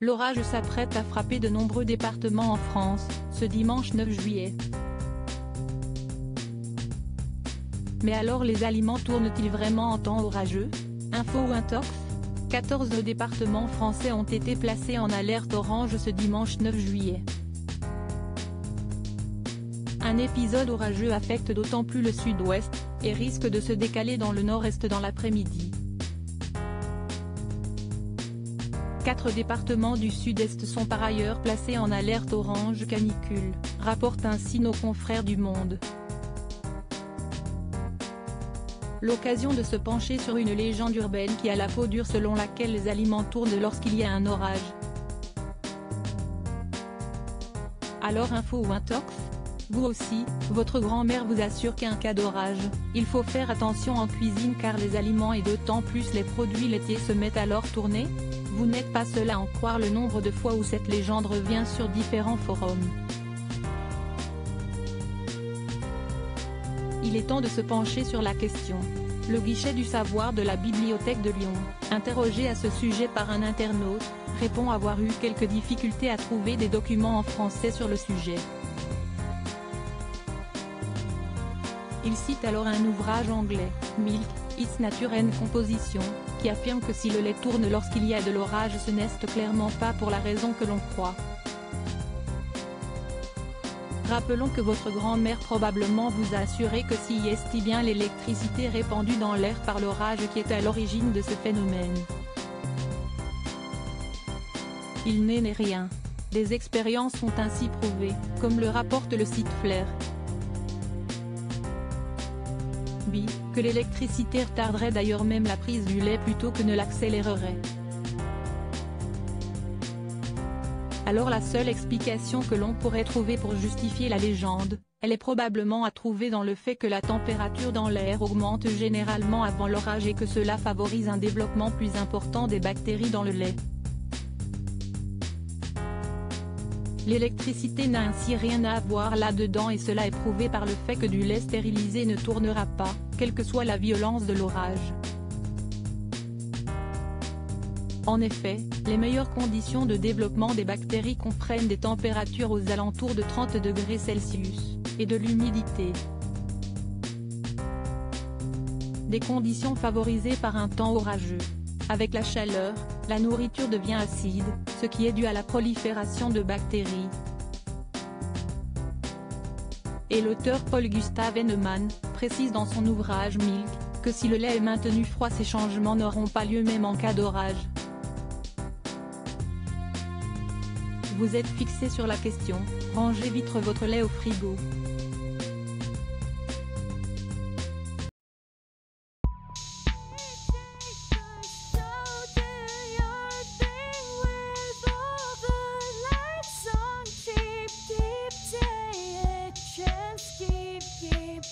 L'orage s'apprête à frapper de nombreux départements en France, ce dimanche 9 juillet. Mais alors les aliments tournent-ils vraiment en temps orageux? Info ou intox? 14 départements français ont été placés en alerte orange ce dimanche 9 juillet. Un épisode orageux affecte d'autant plus le sud-ouest, et risque de se décaler dans le nord-est dans l'après-midi. 4 départements du sud-est sont par ailleurs placés en alerte orange canicule, rapportent ainsi nos confrères du Monde. L'occasion de se pencher sur une légende urbaine qui a la peau dure selon laquelle les aliments tournent lorsqu'il y a un orage. Alors info ou intox? Vous aussi, votre grand-mère vous assure qu'en cas d'orage, il faut faire attention en cuisine car les aliments et d'autant plus les produits laitiers se mettent alors tourner? Vous n'êtes pas seul à en croire le nombre de fois où cette légende revient sur différents forums. Il est temps de se pencher sur la question. Le guichet du savoir de la Bibliothèque de Lyon, interrogé à ce sujet par un internaute, répond avoir eu quelques difficultés à trouver des documents en français sur le sujet. Il cite alors un ouvrage anglais, Milk, Its Nature and Composition, qui affirme que si le lait tourne lorsqu'il y a de l'orage ce n'est clairement pas pour la raison que l'on croit. Rappelons que votre grand-mère probablement vous a assuré que si est bien l'électricité répandue dans l'air par l'orage qui est à l'origine de ce phénomène. Il n'est rien. Des expériences sont ainsi prouvées, comme le rapporte le site Flair. Que l'électricité retarderait d'ailleurs même la prise du lait plutôt que ne l'accélérerait. Alors la seule explication que l'on pourrait trouver pour justifier la légende, elle est probablement à trouver dans le fait que la température dans l'air augmente généralement avant l'orage et que cela favorise un développement plus important des bactéries dans le lait. L'électricité n'a ainsi rien à voir là-dedans et cela est prouvé par le fait que du lait stérilisé ne tournera pas, quelle que soit la violence de l'orage. En effet, les meilleures conditions de développement des bactéries comprennent des températures aux alentours de 30 degrés Celsius, et de l'humidité. Des conditions favorisées par un temps orageux. Avec la chaleur, la nourriture devient acide, ce qui est dû à la prolifération de bactéries. Et l'auteur Paul Gustav Heinemann précise dans son ouvrage Milk, que si le lait est maintenu froid ces changements n'auront pas lieu même en cas d'orage. Vous êtes fixé sur la question, rangez vite votre lait au frigo. Keep